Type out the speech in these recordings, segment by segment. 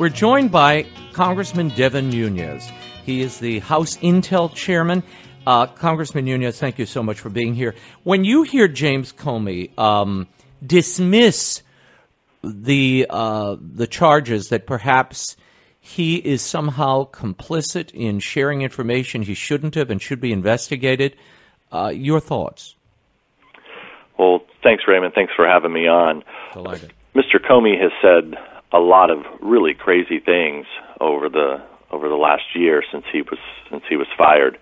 We're joined by Congressman Devin Nunes. He is the House Intel Chairman. Congressman Nunes, thank you so much for being here. When you hear James Comey dismiss the charges that perhaps he is somehow complicit in sharing information he shouldn't have and should be investigated, your thoughts? Well, thanks, Raymond. Thanks for having me on. Delighted. Mr. Comey has said a lot of really crazy things over the last year since he was fired.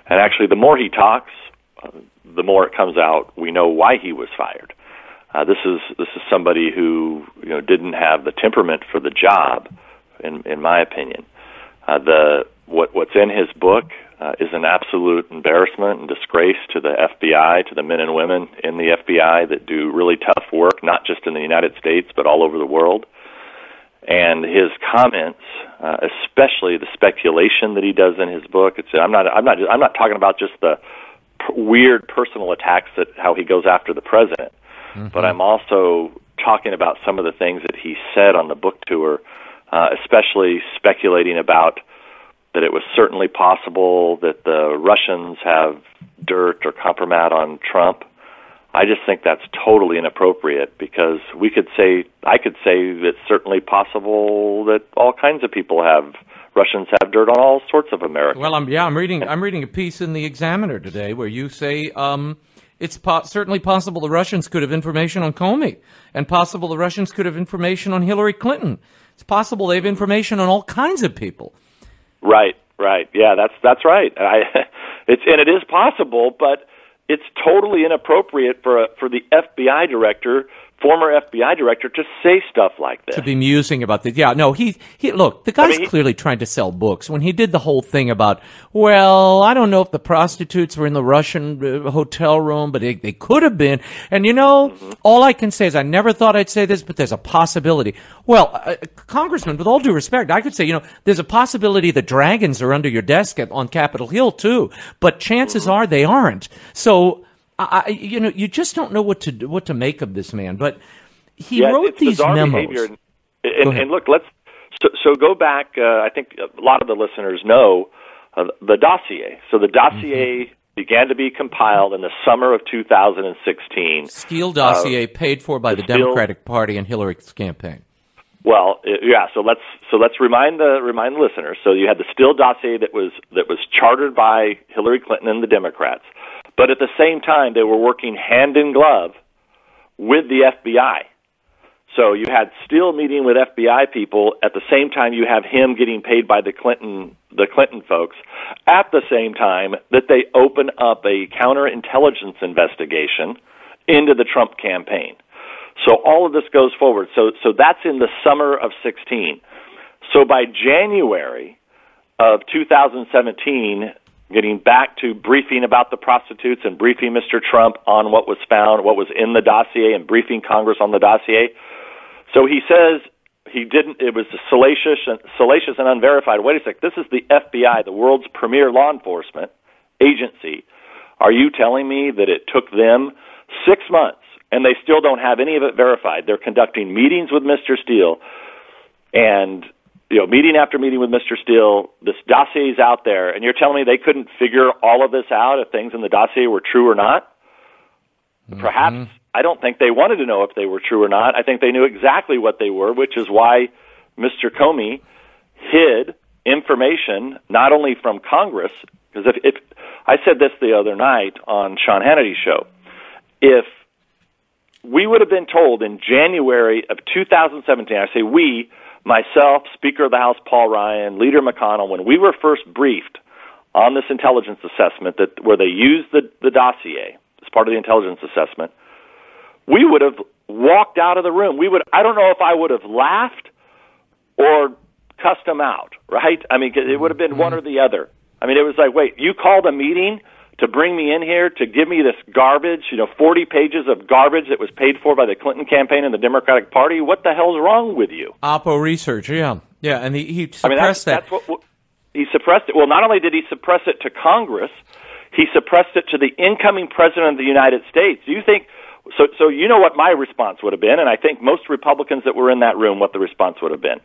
And actually, the more he talks, the more it comes out we know why he was fired. This is somebody who didn't have the temperament for the job, in my opinion. What's in his book is an absolute embarrassment and disgrace to the FBI, to the men and women in the FBI that do really tough work, not just in the United States but all over the world. And his comments, especially the speculation that he does in his book, I'm not talking about just the weird personal attacks that how he goes after the president, but I'm also talking about some of the things that he said on the book tour, especially speculating about that it was certainly possible that the Russians have dirt or compromise on Trump. I just think that's totally inappropriate because I could say it's certainly possible that all kinds of people Russians have dirt on all sorts of Americans. Well, I'm reading a piece in the Examiner today where you say it's certainly possible the Russians could have information on Comey, and possible the Russians could have information on Hillary Clinton. It's possible they have information on all kinds of people. Right. Yeah, that's right. It is possible, but it's totally inappropriate for the FBI director, former FBI director, to say stuff like this. To be musing about this. Yeah, no, he look, the guy's clearly trying to sell books. When he did the whole thing about, well, I don't know if the prostitutes were in the Russian hotel room, but they could have been. And, all I can say is I never thought I'd say this, but there's a possibility. Well, Congressman, with all due respect, I could say, there's a possibility the dragons are under your desk on Capitol Hill, too. But chances are they aren't. So, you just don't know what to make of this man. But he wrote these memos. And look, so go back. I think a lot of the listeners know the dossier. So the dossier began to be compiled in the summer of 2016. Steele dossier paid for by the Democratic Party and Hillary's campaign. Well, yeah. So let's remind the listeners. So you had the Steele dossier that was chartered by Hillary Clinton and the Democrats, but at the same time they were working hand in glove with the FBI. So you had Steele meeting with FBI people at the same time you have him getting paid by the Clinton folks. At the same time that they open up a counterintelligence investigation into the Trump campaign. So all of this goes forward. So that's in the summer of 16. So by January of 2017, getting back to briefing about the prostitutes and briefing Mr. Trump on what was found, what was in the dossier, and briefing Congress on the dossier. So he says he didn't. It was salacious and unverified. Wait a sec. This is the FBI, the world's premier law enforcement agency. Are you telling me that it took them 6 months? And they still don't have any of it verified. They're conducting meetings with Mr. Steele, and meeting after meeting with Mr. Steele. This dossier is out there, and you're telling me they couldn't figure all of this out if things in the dossier were true or not? Perhaps. I don't think they wanted to know if they were true or not. I think they knew exactly what they were, which is why Mr. Comey hid information not only from Congress, because if I said this the other night on Sean Hannity's show, if we would have been told in January of 2017, I say we, myself, Speaker of the House Paul Ryan, Leader McConnell, when we were first briefed on this intelligence assessment where they used the dossier as part of the intelligence assessment, we would have walked out of the room. I don't know if I would have laughed or cussed them out, right? I mean, it would have been one or the other. I mean, it was like, wait, you called a meeting to bring me in here to give me this garbage, 40 pages of garbage that was paid for by the Clinton campaign and the Democratic Party? What the hell's wrong with you? Oppo research, yeah, and he suppressed that. That's what he suppressed it. Well, not only did he suppress it to Congress, he suppressed it to the incoming president of the United States. Do you think? So you know what my response would have been, and I think most Republicans that were in that room, what the response would have been.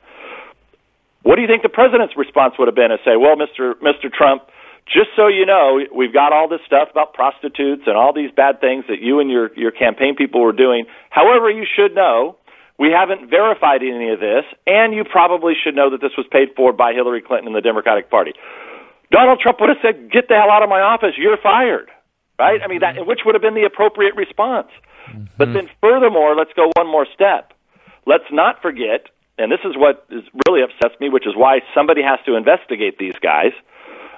What do you think the president's response would have been? To say, well, Mr. Trump, just so you know, we've got all this stuff about prostitutes and all these bad things that you and your campaign people were doing. However, you should know, we haven't verified any of this, and you probably should know that this was paid for by Hillary Clinton and the Democratic Party. Donald Trump would have said, get the hell out of my office, you're fired, right? I mean, which would have been the appropriate response. Mm-hmm. But then furthermore, let's go one more step. Let's not forget, and this is what really upsets me, which is why somebody has to investigate these guys.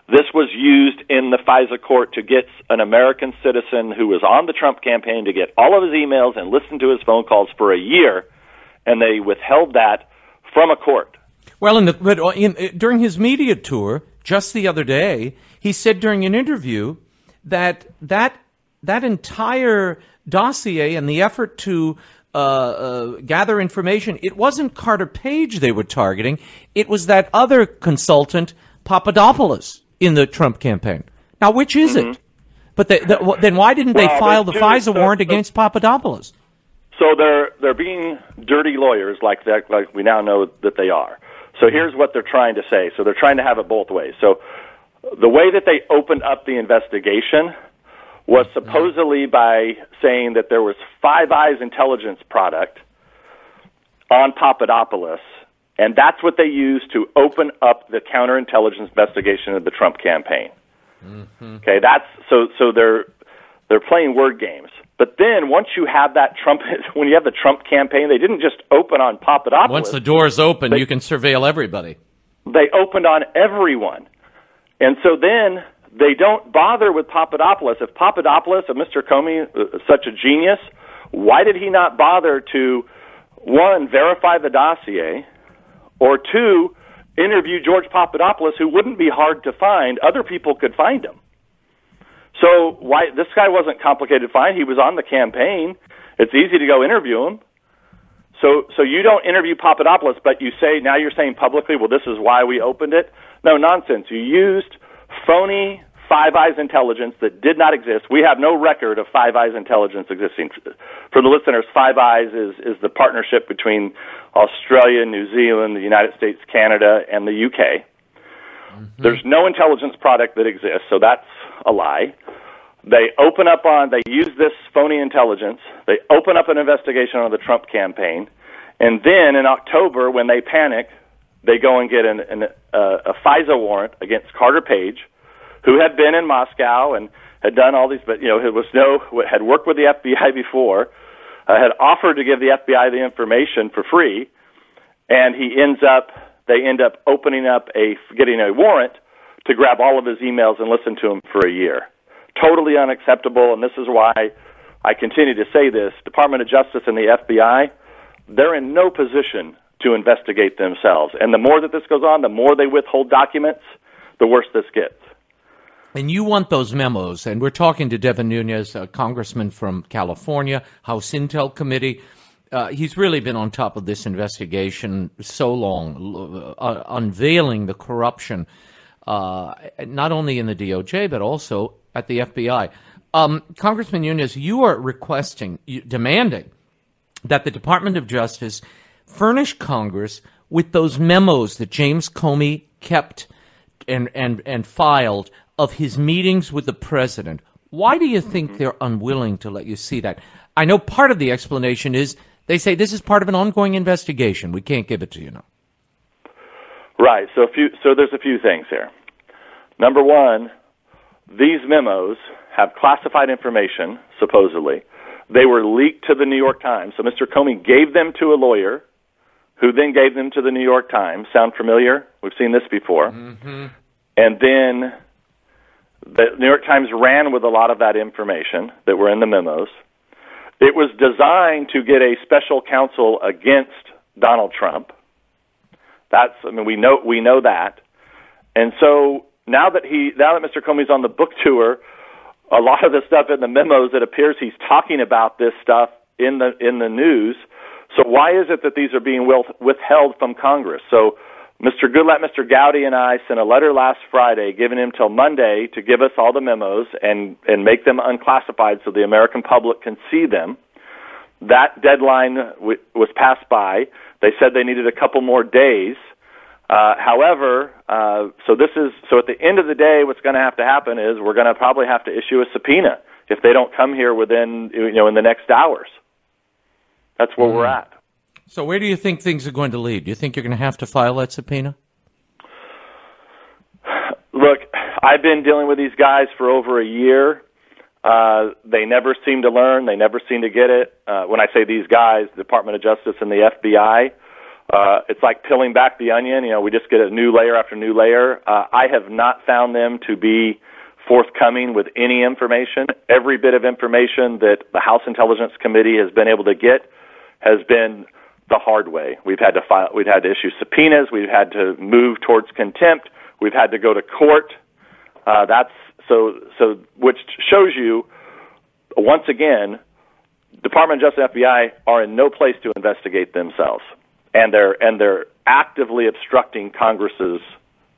This was used in the FISA court to get an American citizen who was on the Trump campaign to get all of his emails and listen to his phone calls for a year, and they withheld that from a court. Well, during his media tour, just the other day, he said during an interview that entire dossier and the effort to gather information, it wasn't Carter Page they were targeting. It was that other consultant, Papadopoulos, in the Trump campaign. Now, which is it? But then why didn't they file the FISA warrant against Papadopoulos? So they're being dirty lawyers like that, like we now know that they are. So here's what they're trying to say. So they're trying to have it both ways. So the way that they opened up the investigation was supposedly by saying that there was Five Eyes intelligence product on Papadopoulos, and that's what they used to open up the counterintelligence investigation of the Trump campaign. Mm-hmm. Okay, so they're playing word games. But then once you have that when you have the Trump campaign, they didn't just open on Papadopoulos. Once the door's open, you can surveil everybody. They opened on everyone. And so then they don't bother with Papadopoulos. If Papadopoulos, if Mr. Comey, such a genius, why did he not bother to, one, verify the dossier, or two, interview George Papadopoulos, who wouldn't be hard to find? Other people could find him. So why this guy wasn't complicated to find. He was on the campaign. It's easy to go interview him. So you don't interview Papadopoulos, but now you're saying publicly, well, this is why we opened it? No, nonsense. You used phony Five Eyes intelligence that did not exist. We have no record of Five Eyes intelligence existing. For the listeners, Five Eyes is the partnership between Australia, New Zealand, the United States, Canada, and the UK. Mm-hmm. There's no intelligence product that exists, so that's a lie. They use this phony intelligence. They open up an investigation on the Trump campaign, and then in October, when they panic, they go and get a FISA warrant against Carter Page, who had been in Moscow and had done all these, but had worked with the FBI before, had offered to give the FBI the information for free, and they end up getting a warrant to grab all of his emails and listen to him for a year. Totally unacceptable, and this is why I continue to say this. Department of Justice and the FBI, they're in no position to investigate themselves. And the more that this goes on, the more they withhold documents, the worse this gets. And you want those memos, and we're talking to Devin Nunes, a congressman from California, House Intel Committee. He's really been on top of this investigation so long, unveiling the corruption, not only in the DOJ, but also at the FBI. Congressman Nunes, you are demanding that the Department of Justice furnish Congress with those memos that James Comey kept and filed of his meetings with the president. Why do you think they're unwilling to let you see that? I know part of the explanation is they say this is part of an ongoing investigation. We can't give it to you now. Right. So there's a few things here. Number one, these memos have classified information, supposedly. They were leaked to the New York Times. So Mr. Comey gave them to a lawyer who then gave them to the New York Times. Sound familiar? We've seen this before. Mm-hmm. And then the New York Times ran with a lot of that information that were in the memos. It was designed to get a special counsel against Donald Trump. We know that. And so now that Mr. Comey's on the book tour, a lot of the stuff in the memos, it appears he's talking about this stuff in the news. So why is it that these are being withheld from Congress? So Mr. Goodlatte, Mr. Gowdy, and I sent a letter last Friday giving him till Monday to give us all the memos and make them unclassified so the American public can see them. That deadline was passed by. They said they needed a couple more days. However, so at the end of the day, what's going to have to happen is we're going to probably have to issue a subpoena if they don't come here within, in the next hours. That's where we're at. So where do you think things are going to lead? Do you think you're going to have to file that subpoena? Look, I've been dealing with these guys for over a year. They never seem to learn. They never seem to get it. When I say these guys, the Department of Justice and the FBI, it's like peeling back the onion. We just get a new layer after new layer. I have not found them to be forthcoming with any information. Every bit of information that the House Intelligence Committee has been able to get has been the hard way. We've had to issue subpoenas. We've had to move towards contempt. We've had to go to court. Which shows you, once again, Department of Justice and FBI are in no place to investigate themselves, and they're actively obstructing Congress's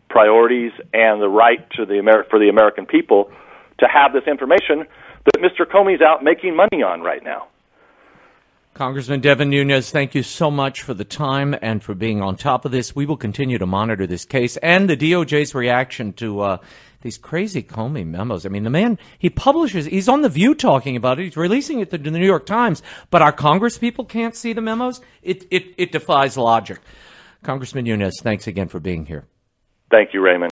priorities and the right to for the American people to have this information that Mr. Comey's out making money on right now. Congressman Devin Nunes, thank you so much for the time and for being on top of this. We will continue to monitor this case and the DOJ's reaction to these crazy Comey memos. I mean, the man, he's on The View talking about it. He's releasing it to the New York Times, but our Congress people can't see the memos? It defies logic. Congressman Nunes, thanks again for being here. Thank you, Raymond.